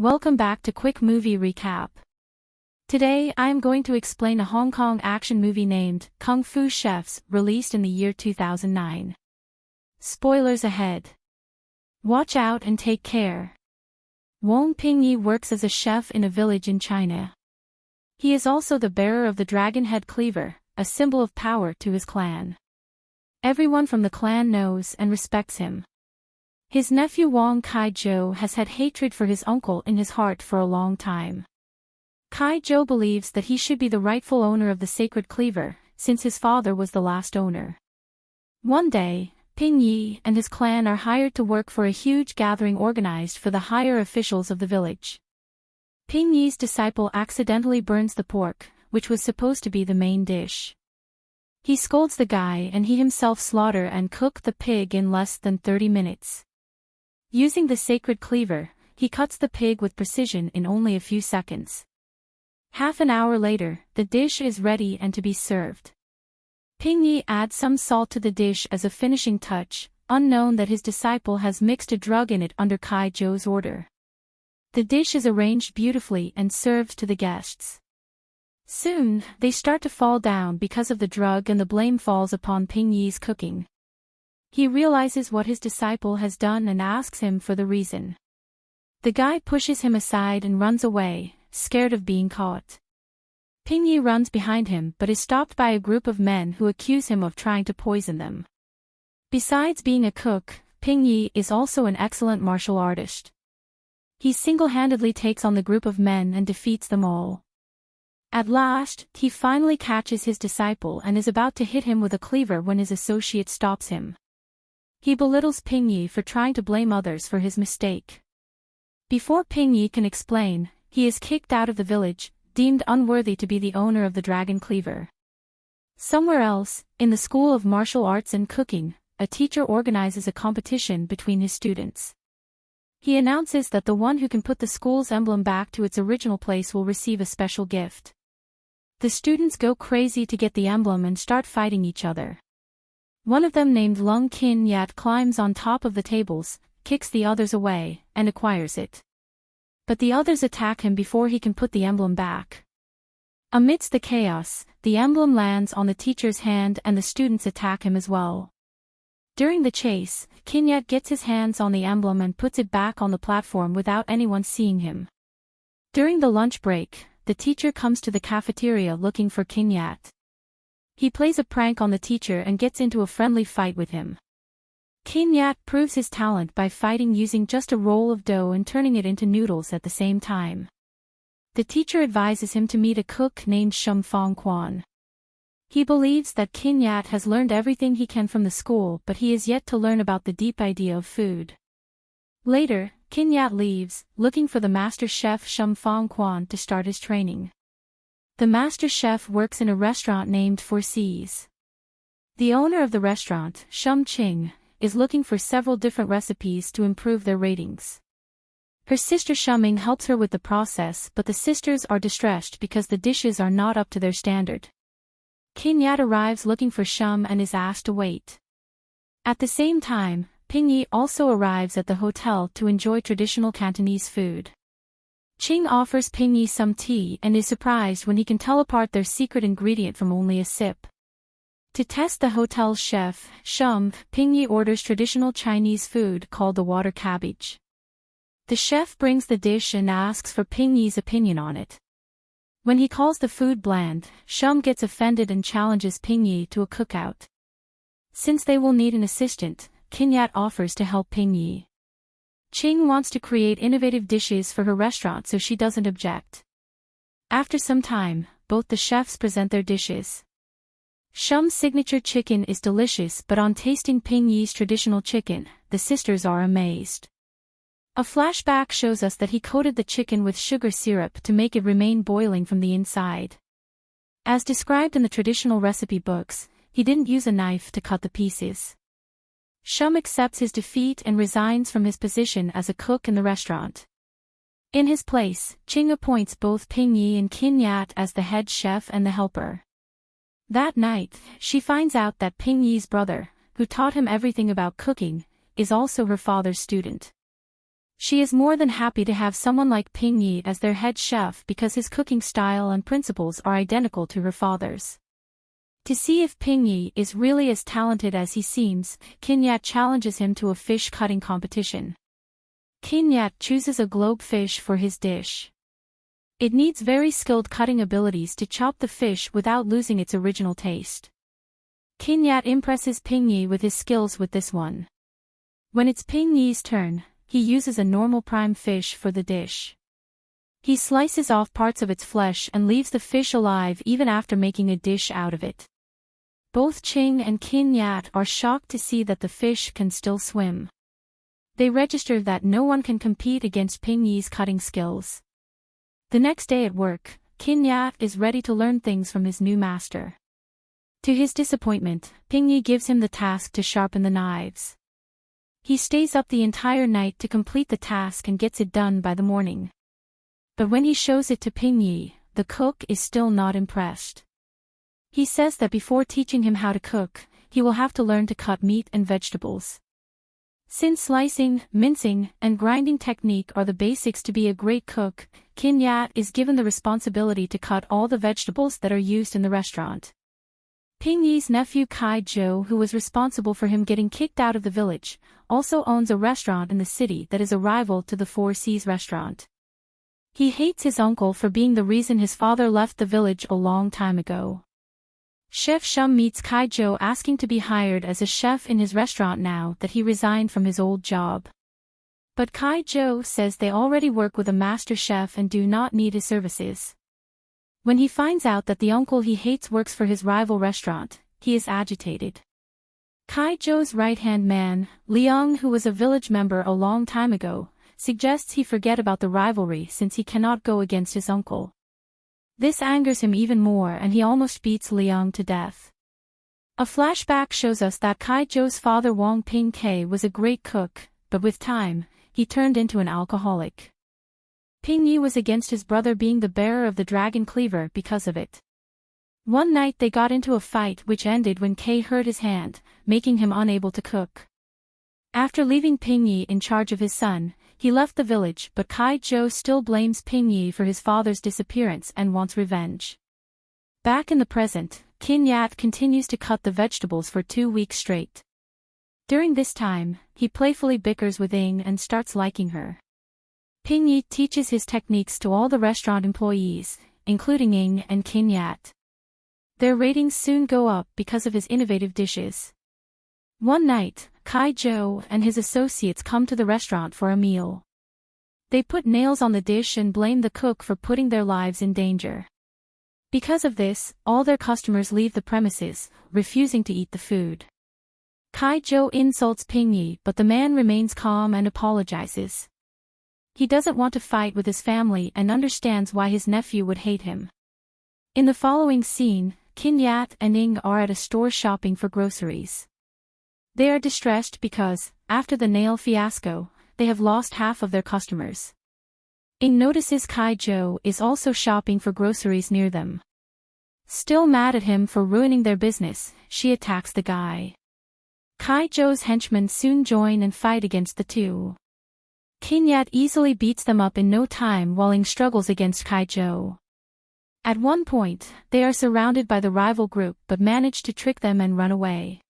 Welcome back to Quick Movie Recap. Today I am going to explain a Hong Kong action movie named Kung Fu Chefs, released in the year 2009. Spoilers ahead. Watch out and take care. Wong Pingyi works as a chef in a village in China. He is also the bearer of the dragon head cleaver, a symbol of power to his clan. Everyone from the clan knows and respects him. His nephew Wong Kai-jo has had hatred for his uncle in his heart for a long time. Kai-jo believes that he should be the rightful owner of the sacred cleaver, since his father was the last owner. One day, Ping Yi and his clan are hired to work for a huge gathering organized for the higher officials of the village. Ping Yi's disciple accidentally burns the pork, which was supposed to be the main dish. He scolds the guy and he himself slaughter and cook the pig in less than 30 minutes. Using the sacred cleaver, he cuts the pig with precision in only a few seconds. Half an hour later, the dish is ready and to be served. Ping Yi adds some salt to the dish as a finishing touch, unknown that his disciple has mixed a drug in it under Kai-jo's order. The dish is arranged beautifully and served to the guests. Soon, they start to fall down because of the drug and the blame falls upon Ping Yi's cooking. He realizes what his disciple has done and asks him for the reason. The guy pushes him aside and runs away, scared of being caught. Ping Yi runs behind him but is stopped by a group of men who accuse him of trying to poison them. Besides being a cook, Ping Yi is also an excellent martial artist. He single-handedly takes on the group of men and defeats them all. At last, he finally catches his disciple and is about to hit him with a cleaver when his associate stops him. He belittles Ping Yi for trying to blame others for his mistake. Before Ping Yi can explain, he is kicked out of the village, deemed unworthy to be the owner of the dragon cleaver. Somewhere else, in the School of Martial Arts and Cooking, a teacher organizes a competition between his students. He announces that the one who can put the school's emblem back to its original place will receive a special gift. The students go crazy to get the emblem and start fighting each other. One of them named Lung Kin Yat climbs on top of the tables, kicks the others away, and acquires it. But the others attack him before he can put the emblem back. Amidst the chaos, the emblem lands on the teacher's hand and the students attack him as well. During the chase, Kin Yat gets his hands on the emblem and puts it back on the platform without anyone seeing him. During the lunch break, the teacher comes to the cafeteria looking for Kin Yat. He plays a prank on the teacher and gets into a friendly fight with him. Kin Yat proves his talent by fighting using just a roll of dough and turning it into noodles at the same time. The teacher advises him to meet a cook named Shum Fong Quan. He believes that Kin Yat has learned everything he can from the school but he is yet to learn about the deep idea of food. Later, Kin Yat leaves, looking for the master chef Shum Fong Quan to start his training. The master chef works in a restaurant named Four Seas. The owner of the restaurant, Shum Ching, is looking for several different recipes to improve their ratings. Her sister Shuming helps her with the process but the sisters are distressed because the dishes are not up to their standard. Kin Yat arrives looking for Shum and is asked to wait. At the same time, Ping Yi also arrives at the hotel to enjoy traditional Cantonese food. Ching offers Ping Yi some tea and is surprised when he can tell apart their secret ingredient from only a sip. To test the hotel's chef, Shum, Ping Yi orders traditional Chinese food called the water cabbage. The chef brings the dish and asks for Ping Yi's opinion on it. When he calls the food bland, Shum gets offended and challenges Ping Yi to a cookout. Since they will need an assistant, Kin Yat offers to help Ping Yi. Ching wants to create innovative dishes for her restaurant so she doesn't object. After some time, both the chefs present their dishes. Shum's signature chicken is delicious but on tasting Ping Yi's traditional chicken, the sisters are amazed. A flashback shows us that he coated the chicken with sugar syrup to make it remain boiling from the inside. As described in the traditional recipe books, he didn't use a knife to cut the pieces. Shum accepts his defeat and resigns from his position as a cook in the restaurant. In his place, Ching appoints both Ping Yi and Kin Yat as the head chef and the helper. That night, she finds out that Ping Yi's brother, who taught him everything about cooking, is also her father's student. She is more than happy to have someone like Ping Yi as their head chef because his cooking style and principles are identical to her father's. To see if Ping Yi is really as talented as he seems, Qin Yat challenges him to a fish cutting competition. Qin Yat chooses a globe fish for his dish. It needs very skilled cutting abilities to chop the fish without losing its original taste. Qin Yat impresses Ping Yi with his skills with this one. When it's Ping Yi's turn, he uses a normal prime fish for the dish. He slices off parts of its flesh and leaves the fish alive even after making a dish out of it. Both Qing and Qin Yat are shocked to see that the fish can still swim. They register that no one can compete against Ping Yi's cutting skills. The next day at work, Qin Yat is ready to learn things from his new master. To his disappointment, Ping Yi gives him the task to sharpen the knives. He stays up the entire night to complete the task and gets it done by the morning. But when he shows it to Ping Yi, the cook is still not impressed. He says that before teaching him how to cook, he will have to learn to cut meat and vegetables. Since slicing, mincing, and grinding technique are the basics to be a great cook, Qin Yat is given the responsibility to cut all the vegetables that are used in the restaurant. Ping Yi's nephew Kai Zhou, who was responsible for him getting kicked out of the village, also owns a restaurant in the city that is a rival to the Four Seas restaurant. He hates his uncle for being the reason his father left the village a long time ago. Chef Shum meets Kai Zhou asking to be hired as a chef in his restaurant now that he resigned from his old job. But Kai Zhou says they already work with a master chef and do not need his services. When he finds out that the uncle he hates works for his rival restaurant, he is agitated. Kai Zhou's right-hand man, Liang, who was a village member a long time ago, suggests he forget about the rivalry since he cannot go against his uncle. This angers him even more and he almost beats Liang to death. A flashback shows us that Kai Zhou's father Wang Ping Ke was a great cook, but with time, he turned into an alcoholic. Ping Yi was against his brother being the bearer of the dragon cleaver because of it. One night they got into a fight which ended when Ke hurt his hand, making him unable to cook. After leaving Ping Yi in charge of his son, he left the village, but Kai Zhou still blames Ping Yi for his father's disappearance and wants revenge. Back in the present, Qin Yat continues to cut the vegetables for 2 weeks straight. During this time, he playfully bickers with Ying and starts liking her. Ping Yi teaches his techniques to all the restaurant employees, including Ying and Qin Yat. Their ratings soon go up because of his innovative dishes. One night, Kai Zhou and his associates come to the restaurant for a meal. They put nails on the dish and blame the cook for putting their lives in danger. Because of this, all their customers leave the premises, refusing to eat the food. Kai Zhou insults Ping Yi, but the man remains calm and apologizes. He doesn't want to fight with his family and understands why his nephew would hate him. In the following scene, Qin Yat and Ying are at a store shopping for groceries. They are distressed because, after the nail fiasco, they have lost half of their customers. Ying notices Kai Zhou is also shopping for groceries near them. Still mad at him for ruining their business, she attacks the guy. Kai Zhou's henchmen soon join and fight against the two. Qin Yat easily beats them up in no time while Ying struggles against Kai Zhou. At one point, they are surrounded by the rival group but manage to trick them and run away.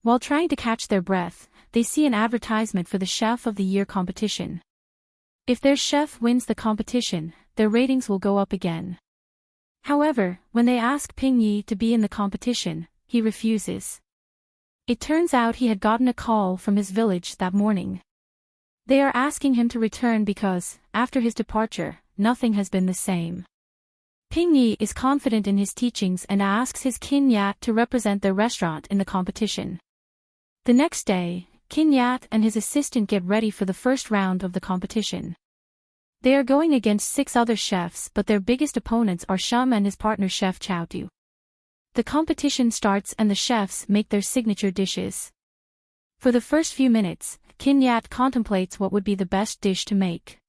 While trying to catch their breath, they see an advertisement for the Chef of the Year competition. If their chef wins the competition, their ratings will go up again. However, when they ask Ping Yi to be in the competition, he refuses. It turns out he had gotten a call from his village that morning. They are asking him to return because, after his departure, nothing has been the same. Ping Yi is confident in his teachings and asks his Qin Yat to represent their restaurant in the competition. The next day, Qin Yat and his assistant get ready for the first round of the competition. They are going against 6 other chefs, but their biggest opponents are Shum and his partner Chef Chao Tu. The competition starts and the chefs make their signature dishes. For the first few minutes, Qin Yat contemplates what would be the best dish to make.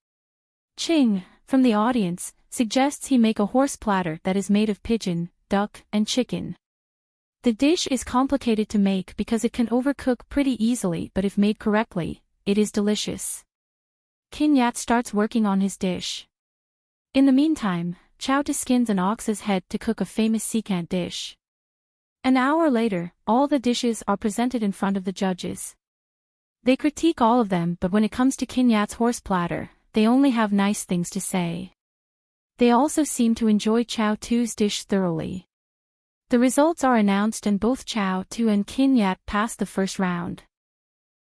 Ching, from the audience, suggests he make a horse platter that is made of pigeon, duck, and chicken. The dish is complicated to make because it can overcook pretty easily, but if made correctly, it is delicious. King Yat starts working on his dish. In the meantime, Chow Tu skins an ox's head to cook a famous secant dish. An hour later, all the dishes are presented in front of the judges. They critique all of them, but when it comes to King Yat's horse platter, they only have nice things to say. They also seem to enjoy Chow Tu's dish thoroughly. The results are announced and both Chow Tu and King Yat pass the first round.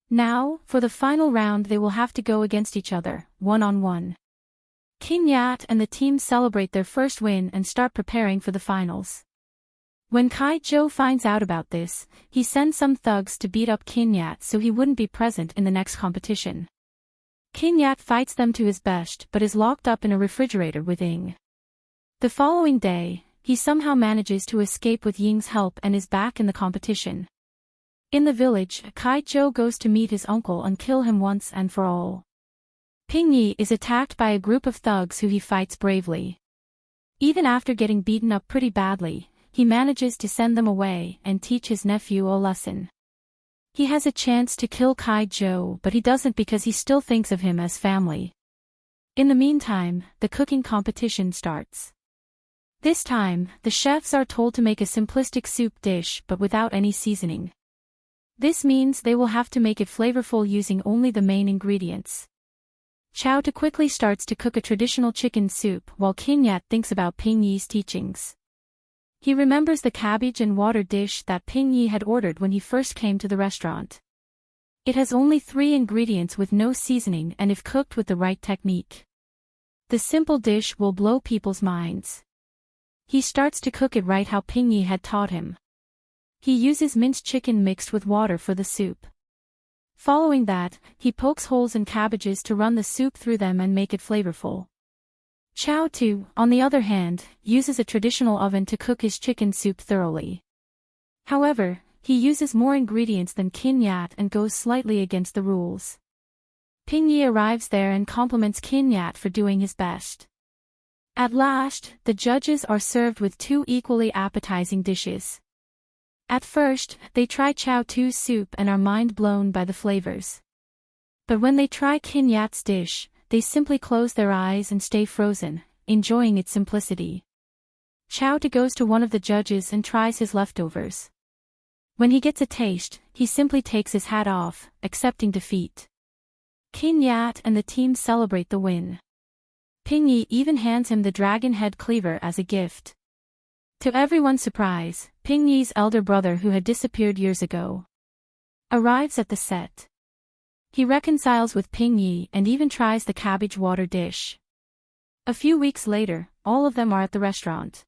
Now, for the final round they will have to go against each other, one-on-one. King Yat and the team celebrate their first win and start preparing for the finals. When Kai Zhou finds out about this, he sends some thugs to beat up King Yat so he wouldn't be present in the next competition. King Yat fights them to his best but is locked up in a refrigerator with Ying. The following day, he somehow manages to escape with Ying's help and is back in the competition. In the village, Kai Zhou goes to meet his uncle and kill him once and for all. Ping Yi is attacked by a group of thugs who he fights bravely. Even after getting beaten up pretty badly, he manages to send them away and teach his nephew a lesson. He has a chance to kill Kai Zhou but he doesn't because he still thinks of him as family. In the meantime, the cooking competition starts. This time, the chefs are told to make a simplistic soup dish but without any seasoning. This means they will have to make it flavorful using only the main ingredients. Chow Tu quickly starts to cook a traditional chicken soup while King Yat thinks about Ping Yi's teachings. He remembers the cabbage and water dish that Ping Yi had ordered when he first came to the restaurant. It has only 3 ingredients with no seasoning and if cooked with the right technique, the simple dish will blow people's minds. He starts to cook it right how Ping Yi had taught him. He uses minced chicken mixed with water for the soup. Following that, he pokes holes in cabbages to run the soup through them and make it flavorful. Chow Tu, on the other hand, uses a traditional oven to cook his chicken soup thoroughly. However, he uses more ingredients than King Yat and goes slightly against the rules. Ping Yi arrives there and compliments King Yat for doing his best. At last, the judges are served with 2 equally appetizing dishes. At first, they try Chow Tu's soup and are mind-blown by the flavors. But when they try King Yat's dish, they simply close their eyes and stay frozen, enjoying its simplicity. Chow Tu goes to one of the judges and tries his leftovers. When he gets a taste, he simply takes his hat off, accepting defeat. King Yat and the team celebrate the win. Ping Yi even hands him the dragon head cleaver as a gift. To everyone's surprise, Ping Yi's elder brother who had disappeared years ago arrives at the set. He reconciles with Ping Yi and even tries the cabbage water dish. A few weeks later, all of them are at the restaurant.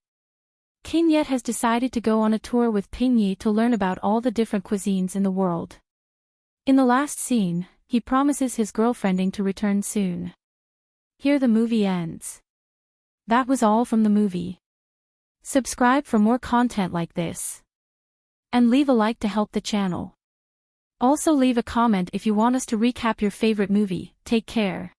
King Yat has decided to go on a tour with Ping Yi to learn about all the different cuisines in the world. In the last scene, he promises his girlfriending to return soon. Here the movie ends. That was all from the movie. Subscribe for more content like this. And leave a like to help the channel. Also leave a comment if you want us to recap your favorite movie. Take care.